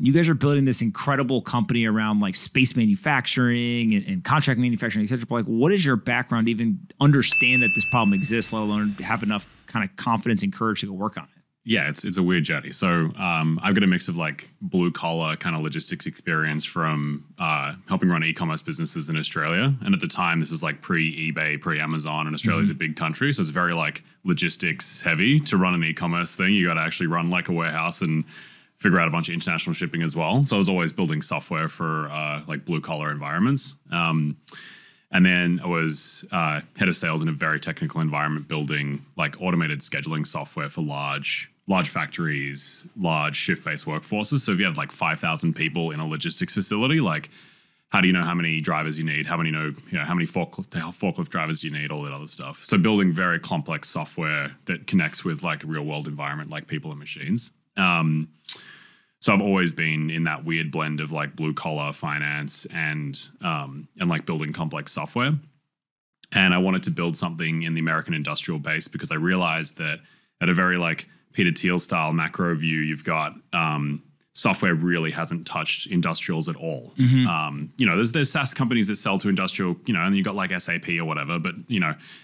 You guys are building this incredible company around like space manufacturing and contract manufacturing, et cetera. But like, what is your background to even understand that this problem exists, let alone have enough kind of confidence and courage to go work on it? Yeah, it's a weird journey. So I've got a mix of like blue collar kind of logistics experience from helping run e-commerce businesses in Australia. And at the time, this is like pre-eBay, pre-Amazon, and Australia's a big country. So it's very like logistics heavy to run an e-commerce thing. You got to actually run like a warehouse and figure out a bunch of international shipping as well. So I was always building software for like blue collar environments. And then I was head of sales in a very technical environment, building like automated scheduling software for large factories, large shift-based workforces. So if you have like 5,000 people in a logistics facility, like how do you know how many drivers you need? How many how many forklift drivers you need? All that other stuff. So building very complex software that connects with like a real-world environment, like people and machines. So I've always been in that weird blend of like blue collar finance and like building complex software. And I wanted to build something in the American industrial base because I realized that at a very like Peter Thiel style macro view, you've got software really hasn't touched industrials at all. There's SaaS companies that sell to industrial, and you've got like SAP or whatever, but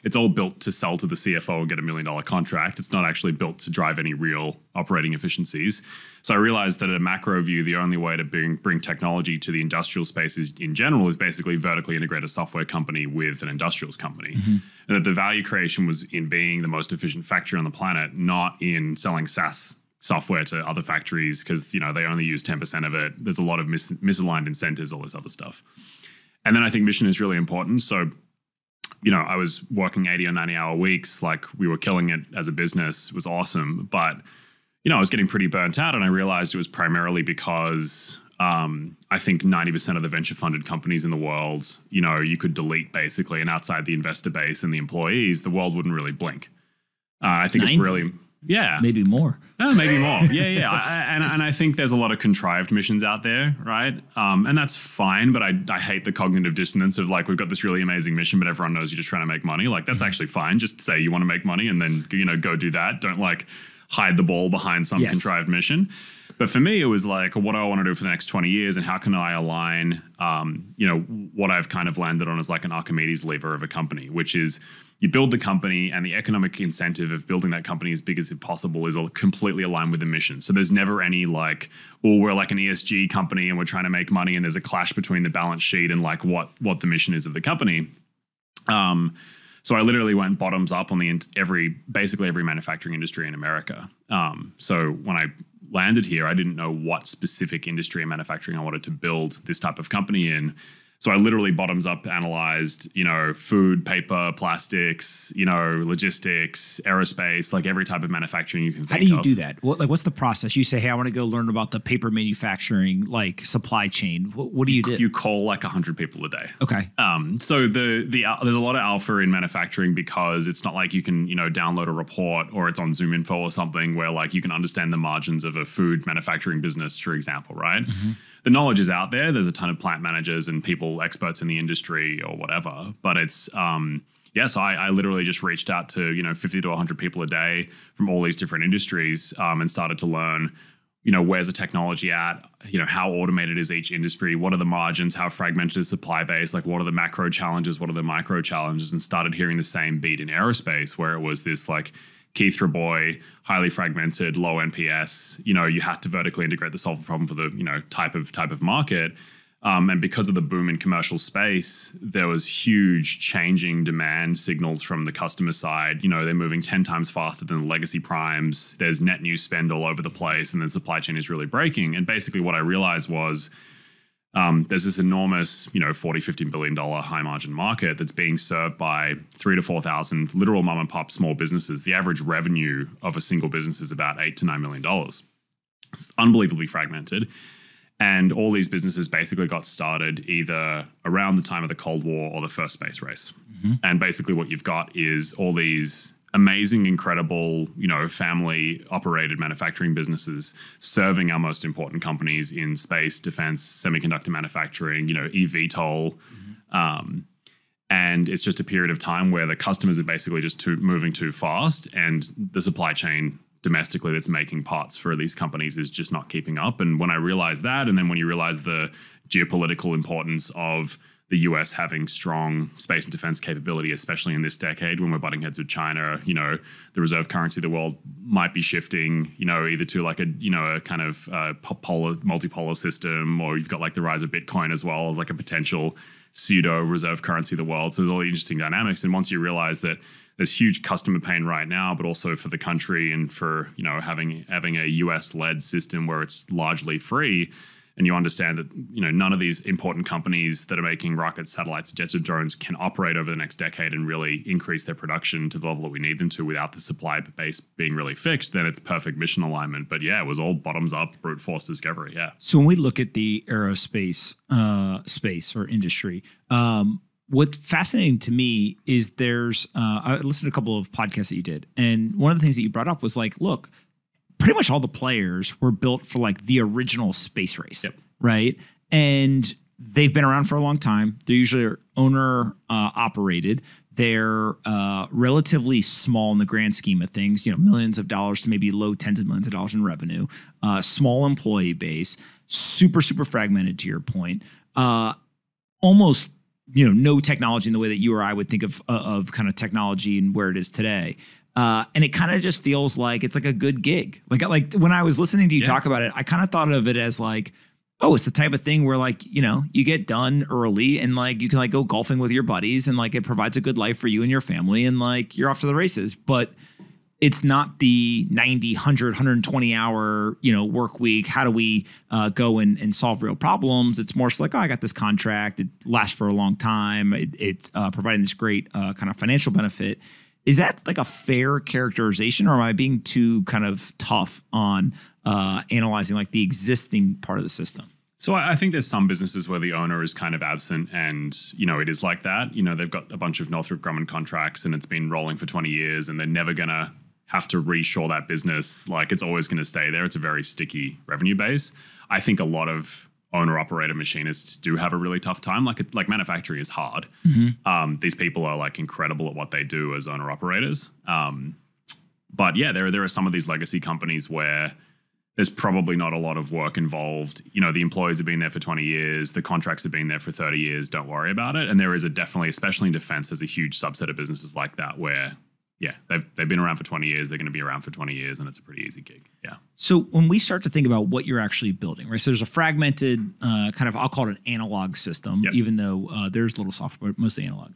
it's all built to sell to the CFO and get $1 million contract. It's not actually built to drive any real operating efficiencies. So I realized that at a macro view, the only way to bring technology to the industrial spaces in general is basically vertically integrate a software company with an industrials company. And that the value creation was in being the most efficient factory on the planet, not in selling SaaS software to other factories because, they only use 10% of it. There's a lot of misaligned incentives, all this other stuff. And then I think mission is really important. So, I was working 80 or 90 hour weeks, like we were killing it as a business. It was awesome. But, I was getting pretty burnt out, and I realized it was primarily because I think 90% of the venture funded companies in the world, you could delete basically, and outside the investor base and the employees, the world wouldn't really blink. I think 90? It's really... Yeah. Maybe more. Maybe more. Yeah. And I think there's a lot of contrived missions out there, right? And that's fine, but I hate the cognitive dissonance of like, we've got this really amazing mission, but everyone knows you're just trying to make money. Like, that's actually fine. Just say you want to make money and then, go do that. Don't like hide the ball behind some contrived mission. But for me, it was like, what do I want to do for the next 20 years? And how can I align, what I've kind of landed on as like an Archimedes lever of a company, which is you build the company and the economic incentive of building that company as big as possible is completely aligned with the mission. So there's never any like, we're like an ESG company and we're trying to make money and there's a clash between the balance sheet and like what the mission is of the company. So I literally went bottoms up on basically every manufacturing industry in America. So when I landed here, I didn't know what specific industry in manufacturing I wanted to build this type of company in. So I literally bottoms up analyzed, food, paper, plastics, logistics, aerospace, like every type of manufacturing you can think of. How do you do that? What's the process? You say, hey, I want to go learn about the paper manufacturing, like supply chain. What do you do? You call like 100 people a day. Okay. So there's a lot of alpha in manufacturing because it's not like you can, download a report or it's on ZoomInfo or something where like you can understand the margins of a food manufacturing business, for example, right? The knowledge is out there. There's a ton of plant managers and people, experts in the industry or whatever. But it's, so I literally just reached out to, 50 to 100 people a day from all these different industries and started to learn, where's the technology at, how automated is each industry, what are the margins, how fragmented is supply base, like what are the macro challenges, what are the micro challenges, and started hearing the same beat in aerospace where it was this like, Keith Raboy, highly fragmented, low NPS. You had to vertically integrate to solve the problem for the type of market. And because of the boom in commercial space, there was huge changing demand signals from the customer side. They're moving 10 times faster than the legacy primes. There's net new spend all over the place, and the supply chain is really breaking. And basically, what I realized was there's this enormous, $40, $50 billion high margin market that's being served by 3,000 to 4,000 literal mom and pop small businesses. The average revenue of a single business is about $8 to $9 million. It's unbelievably fragmented. And all these businesses basically got started either around the time of the Cold War or the first space race. And basically what you've got is all these amazing, incredible, family operated manufacturing businesses serving our most important companies in space, defense, semiconductor manufacturing, eVTOL. And it's just a period of time where the customers are basically just moving too fast and the supply chain domestically that's making parts for these companies is just not keeping up. And when I realized that, and then when you realize the geopolitical importance of the US having strong space and defense capability, especially in this decade when we're butting heads with China, the reserve currency of the world might be shifting, either to like a kind of multipolar system, or you've got like the rise of Bitcoin as well as like a potential pseudo reserve currency of the world. So there's all the interesting dynamics. And once you realize that there's huge customer pain right now, but also for the country and for, having a US led system where it's largely free, and you understand that none of these important companies that are making rockets, satellites, jets, or drones can operate over the next decade and really increase their production to the level that we need them to without the supply base being really fixed, then it's perfect mission alignment. But yeah, it was all bottoms up, brute force discovery. Yeah. So when we look at the aerospace space or industry, what's fascinating to me is I listened to a couple of podcasts that you did, and one of the things that you brought up was like, look, pretty much all the players were built for like the original space race, right? And they've been around for a long time. They're usually owner operated. They're relatively small in the grand scheme of things, millions of dollars to maybe low tens of millions of dollars in revenue, small employee base, super, super fragmented to your point, almost, no technology in the way that you or I would think of kind of technology and where it is today. And it kind of just feels like it's like a good gig. Like when I was listening to you talk about it, I kind of thought of it as like, oh, it's the type of thing where like, you get done early and like you can like go golfing with your buddies and like it provides a good life for you and your family and like you're off to the races. But it's not the 90, 100, 120 hour, work week. How do we go and solve real problems? It's more so like, oh, I got this contract. It lasts for a long time. It's providing this great kind of financial benefit. Is that like a fair characterization, or am I being too kind of tough on analyzing like the existing part of the system? So I think there's some businesses where the owner is kind of absent and, it is like that. They've got a bunch of Northrop Grumman contracts and it's been rolling for 20 years and they're never going to have to reshore that business. Like it's always going to stay there. It's a very sticky revenue base. I think a lot of owner-operator machinists do have a really tough time. Like manufacturing is hard. Mm-hmm. These people are like incredible at what they do as owner-operators. But yeah, there are some of these legacy companies where there's probably not a lot of work involved. The employees have been there for 20 years. The contracts have been there for 30 years. Don't worry about it. And there is definitely, especially in defense, there's a huge subset of businesses like that where they've been around for 20 years. They're going to be around for 20 years, and it's a pretty easy gig. Yeah. So when we start to think about what you're actually building, right? So there's a fragmented kind of, I'll call it an analog system, even though there's little software, mostly analog.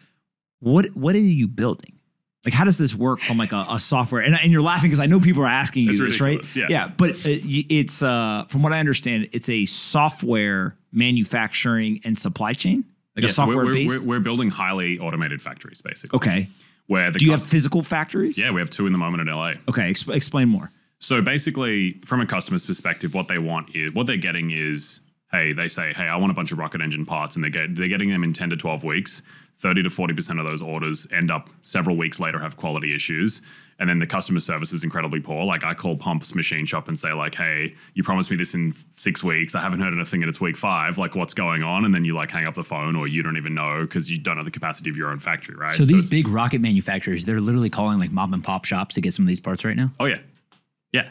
What are you building? Like, how does this work from like a software? And you're laughing because I know people are asking you this, right? Yeah. But it's from what I understand, it's a software manufacturing and supply chain, like a software based. We're building highly automated factories, basically. Okay. Do you have physical factories? Yeah, we have 2 in the moment in LA. Okay, explain more. So basically, from a customer's perspective, what they're getting is, they say, I want a bunch of rocket engine parts, and they're getting them in 10 to 12 weeks. 30 to 40% of those orders end up several weeks later have quality issues. And then the customer service is incredibly poor. Like I call Pump's machine shop and say like, hey, you promised me this in 6 weeks. I haven't heard anything and it's week 5. Like what's going on? And then you like hang up the phone or you don't even know because you don't have the capacity of your own factory, right? So these big rocket manufacturers, they're literally calling like mom and pop shops to get some of these parts right now? Oh yeah. Yeah,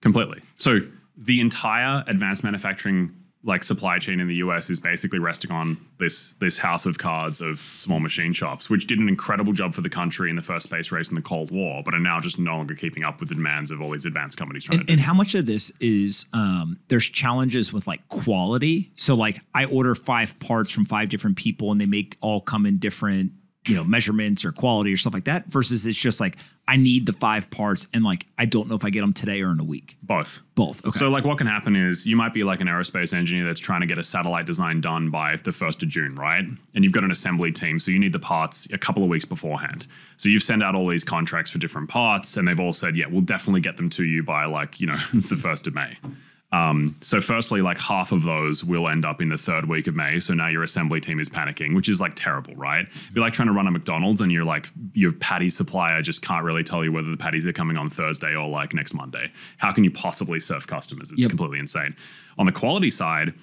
completely. So the entire advanced manufacturing like supply chain in the US is basically resting on this house of cards of small machine shops, which did an incredible job for the country in the first space race in the Cold War, but are now just no longer keeping up with the demands of all these advanced companies trying to do. And how much of this is there's challenges with like quality? So like I order 5 parts from 5 different people and they all come in different measurements or quality or stuff like that, versus it's just like I need the 5 parts and like I don't know if I get them today or in a week. Both. Okay. So like what can happen is you might be like an aerospace engineer that's trying to get a satellite design done by the 1st of June, right? And you've got an assembly team, so you need the parts a couple of weeks beforehand. So you've sent out all these contracts for different parts and they've all said, yeah, we'll definitely get them to you by like, the 1st of May. So firstly, like half of those will end up in the 3rd week of May. So now your assembly team is panicking, which is like terrible, right? You're like trying to run a McDonald's and your patty supplier just can't really tell you whether the patties are coming on Thursday or like next Monday. How can you possibly serve customers? It's completely insane. On the quality side,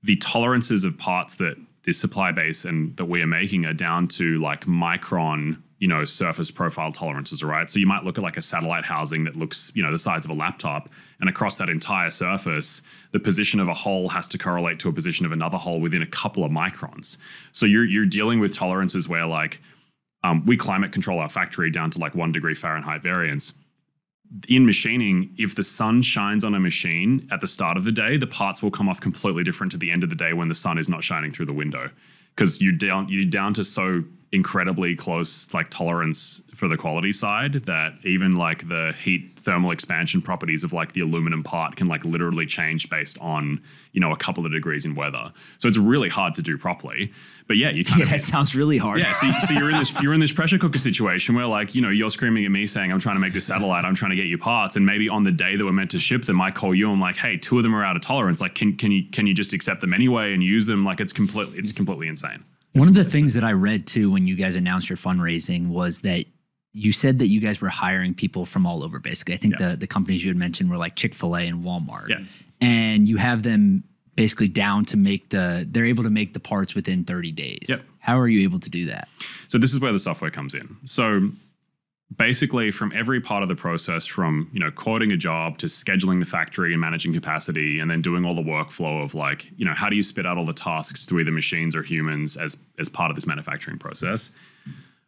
the tolerances of parts that this supply base and that we are making are down to like micron, surface profile tolerances, right? So you might look at like a satellite housing that looks, the size of a laptop, and across that entire surface, the position of a hole has to correlate to a position of another hole within a couple of microns. So you're dealing with tolerances where like we climate control our factory down to like 1 degree Fahrenheit variance. In machining, if the sun shines on a machine at the start of the day, the parts will come off completely different to the end of the day when the sun is not shining through the window, because you're down to so incredibly close like tolerance for the quality side that even like the heat thermal expansion properties of like the aluminum part can like literally change based on a couple of degrees in weather. So it's really hard to do properly. But yeah, you kind of that sounds really hard. Yeah, so you're in this pressure cooker situation where like you're screaming at me saying I'm trying to make this satellite, I'm trying to get you parts, and maybe on the day that we're meant to ship them, I call you, I'm like, hey, 2 of them are out of tolerance. Like, can you just accept them anyway and use them? Like, it's completely insane. One of the things that I read too when you guys announced your fundraising was that you said that you guys were hiring people from all over. Basically, I think the companies you had mentioned were like Chick-fil-A and Walmart. Yeah. And you have them basically down to they're able to make the parts within 30 days. Yep. How are you able to do that? So this is where the software comes in. So basically from every part of the process, from quoting a job to scheduling the factory and managing capacity, and then doing all the workflow of like how do you spit out all the tasks to either machines or humans as part of this manufacturing process.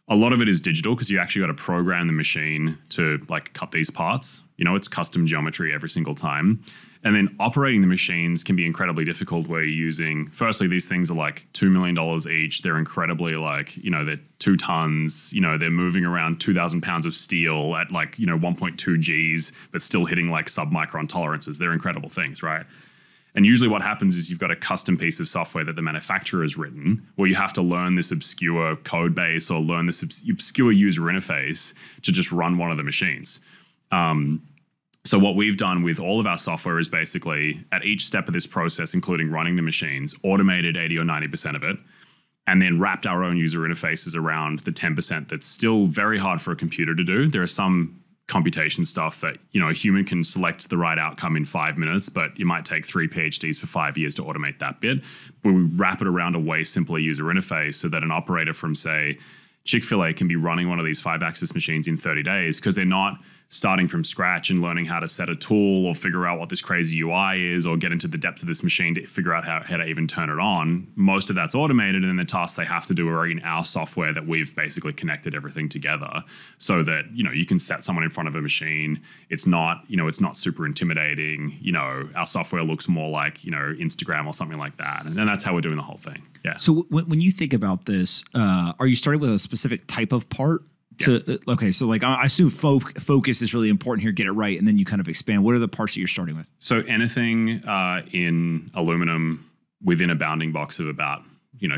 A lot of it is digital because you actually got to program the machine to like cut these parts. It's custom geometry every single time. And then operating the machines can be incredibly difficult where you're using, firstly, these things are like $2 million each. They're incredibly like, they're 2 tons, they're moving around 2,000 pounds of steel at like, 1.2 Gs, but still hitting like sub-micron tolerances. They're incredible things, right? And usually what happens is you've got a custom piece of software that the manufacturer has written where you have to learn this obscure code base or learn this obscure user interface to just run one of the machines. So what we've done with all of our software is basically at each step of this process, including running the machines, automated 80 or 90% of it, and then wrapped our own user interfaces around the 10% that's still very hard for a computer to do. There are some computation stuff that, a human can select the right outcome in 5 minutes, but it might take 3 PhDs for 5 years to automate that bit. But we wrap it around a way simpler user interface so that an operator from, say, Chick-fil-A can be running one of these 5-axis machines in 30 days because they're not starting from scratch and learning how to set a tool or figure out what this crazy UI is or get into the depth of this machine to figure out how to even turn it on. Most of that's automated, and then the tasks they have to do are in our software that we've basically connected everything together so that, you can set someone in front of a machine. It's not, it's not super intimidating. Our software looks more like, Instagram or something like that. And then that's how we're doing the whole thing. Yeah. So when you think about this, are you starting with a specific type of part? Okay, so like I assume focus is really important here. Get it right, and then you kind of expand. What are the parts that you're starting with? So anything in aluminum within a bounding box of about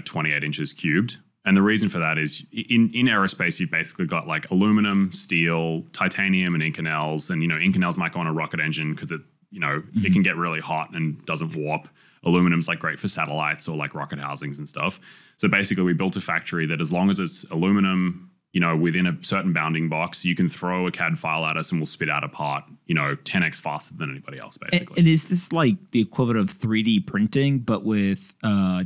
28 inches cubed. And the reason for that is in aerospace, you've basically got like aluminum, steel, titanium, and Inconels. And Inconels might go on a rocket engine because it it can get really hot and doesn't warp. Aluminum's like great for satellites or like rocket housings and stuff. So basically, we built a factory that as long as it's aluminum, within a certain bounding box, you can throw a CAD file at us and we'll spit out a part, 10x faster than anybody else, basically. And is this like the equivalent of 3D printing, but with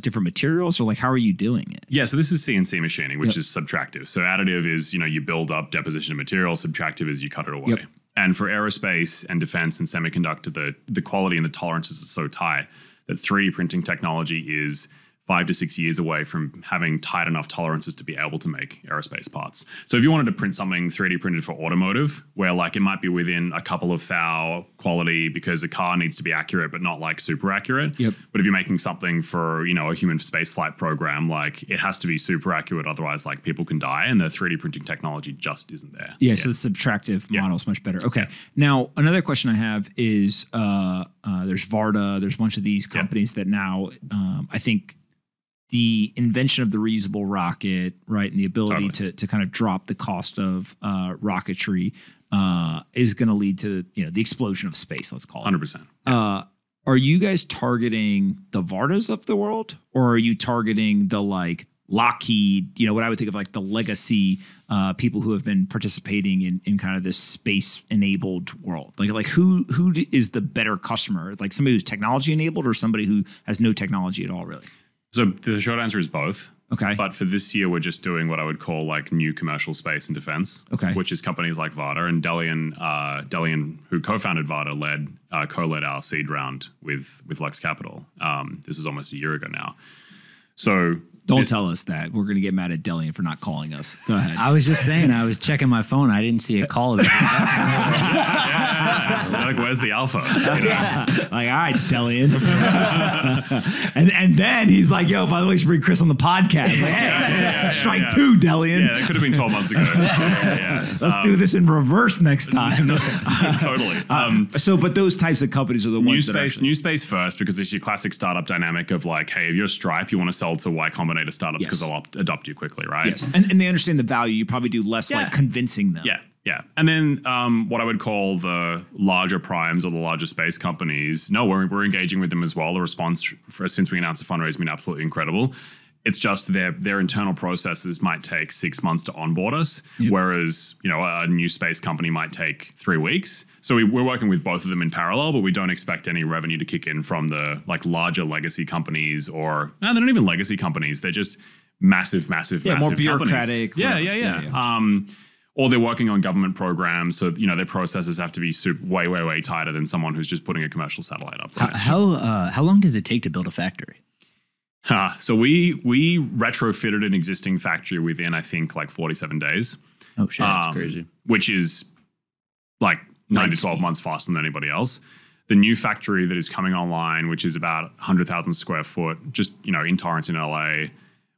different materials, or like how are you doing it? Yeah, so this is CNC machining, which is subtractive. So additive is, you build up deposition of material. Subtractive is you cut it away. Yep. And for aerospace and defense and semiconductor, the quality and the tolerances are so tight that 3D printing technology is 5 to 6 years away from having tight enough tolerances to be able to make aerospace parts. So if you wanted to print something 3D printed for automotive, where like it might be within a couple of thou quality because the car needs to be accurate, but not like super accurate. Yep. But if you're making something for, a human spaceflight program, like it has to be super accurate. Otherwise, like people can die, and the 3D printing technology just isn't there. Yeah. So the subtractive model is much better. Okay. Now, another question I have is there's Varda, there's a bunch of these companies that now I think the invention of the reusable rocket, right, and the ability to kind of drop the cost of rocketry is going to lead to the explosion of space. Let's call it 100%. Are you guys targeting the Vardas of the world, or are you targeting the like Lockheed? What I would think of like the legacy people who have been participating in kind of this space enabled world. Like who is the better customer? Like somebody who's technology enabled, or somebody who has no technology at all, really? So the short answer is both. Okay. But for this year, we're just doing what I would call like new commercial space and defense. Okay. Which is companies like Vada and Delian, who co-founded Vada, co-led our seed round with Lux Capital. This is almost a year ago now. So don't tell us that. We're going to get mad at Delian for not calling us. Go ahead. I was just saying, I was checking my phone. I didn't see a call of it. Like, where's the alpha? Like, all right, Delian. and then he's like, yo, by the way, you should bring Chris on the podcast. Like, hey, strike two, Delian. Yeah, that could have been 12 months ago. Let's do this in reverse next time. Totally. But those types of companies are the ones new space first, because it's your classic startup dynamic of like, hey, if you're Stripe, you want to sell to Y Combinator startups because they'll adopt you quickly, right? Yes. And they understand the value. You probably do less like convincing them. Yeah. And then what I would call the larger primes or the larger space companies, no, we're engaging with them as well. The response since we announced the fundraise has been absolutely incredible. It's just their internal processes might take 6 months to onboard us, whereas a new space company might take 3 weeks. So we're working with both of them in parallel, but we don't expect any revenue to kick in from the like larger legacy companies, or they're not even legacy companies. They're just massive more bureaucratic. Companies. Yeah. Or they're working on government programs, so their processes have to be way tighter than someone who's just putting a commercial satellite up. Right? How long does it take to build a factory? So we retrofitted an existing factory within, I think, like 47 days. Oh shit, that's crazy. Which is like 9 to 12 months faster than anybody else. The new factory that is coming online, which is about 100,000 square foot, just in Torrance in LA,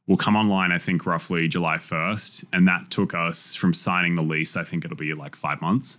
will come online, I think, roughly July 1st. And that took us from signing the lease, I think it'll be like 5 months.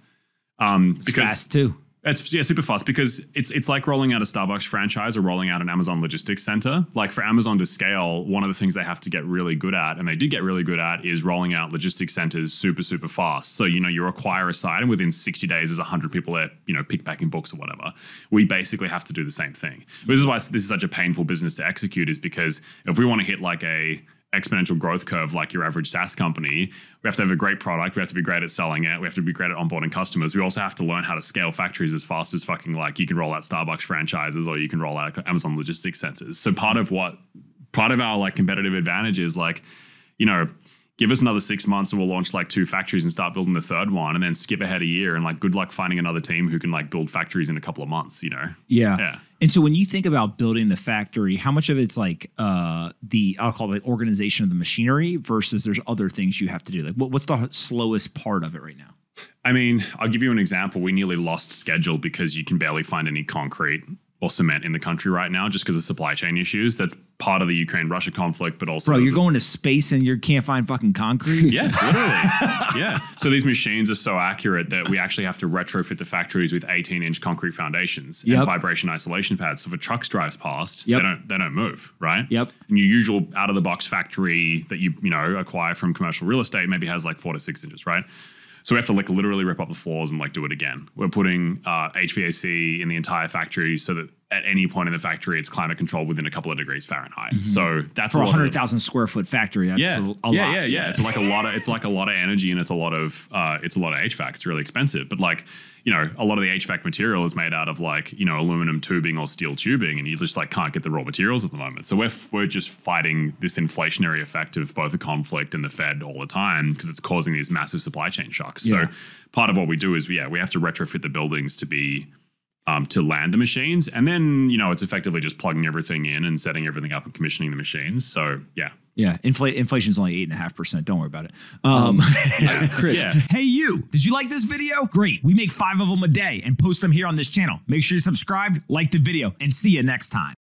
It's fast too. It's super fast, because it's like rolling out a Starbucks franchise or rolling out an Amazon logistics center. Like for Amazon to scale, one of the things they have to get really good at, and they did get really good at, is rolling out logistics centers super fast. So, you acquire a site and within 60 days there's 100 people there, pick packing books or whatever. We basically have to do the same thing. This is why this is such a painful business to execute, is because if we want to hit like a exponential growth curve like your average SaaS company, we have to have a great product, we have to be great at selling it, we have to be great at onboarding customers. We also have to learn how to scale factories as fast as fucking like you can roll out Starbucks franchises or you can roll out Amazon logistics centers. So part of our like competitive advantage is like, give us another 6 months and we'll launch like 2 factories and start building the third one, and then skip ahead a year and like good luck finding another team who can like build factories in a couple of months, Yeah. And so when you think about building the factory, how much of it's like I'll call it the organization of the machinery versus there's other things you have to do? Like what's the slowest part of it right now? I mean, I'll give you an example. We nearly lost schedule because you can barely find any concrete or cement in the country right now just because of supply chain issues. That's part of the Ukraine-Russia conflict, but also... Bro, you're going to space and you can't find fucking concrete? Yeah, literally. Yeah. So these machines are so accurate that we actually have to retrofit the factories with 18-inch concrete foundations and vibration isolation pads. So if a truck drives past, they don't move, right? Yep. And your usual out-of-the-box factory that you acquire from commercial real estate maybe has like 4 to 6 inches, right? So we have to like literally rip up the floors and like do it again. We're putting HVAC in the entire factory so that at any point in the factory, it's climate controlled within a couple of degrees Fahrenheit. Mm-hmm. So that's for a 100,000 square foot factory. That's a lot. Yeah. It's like a lot of energy, and it's a lot of HVAC. It's really expensive, but like, a lot of the HVAC material is made out of like, aluminum tubing or steel tubing, and you just like can't get the raw materials at the moment. So we're just fighting this inflationary effect of both the conflict and the Fed all the time because it's causing these massive supply chain shocks. Yeah. So part of what we do is we have to retrofit the buildings to be to land the machines, and then it's effectively just plugging everything in and setting everything up and commissioning the machines. So yeah, inflation's only 8.5%. Don't worry about it. Chris, hey you, did you like this video? Great, we make 5 of them a day and post them here on this channel. Make sure you're subscribed, like the video, and see you next time.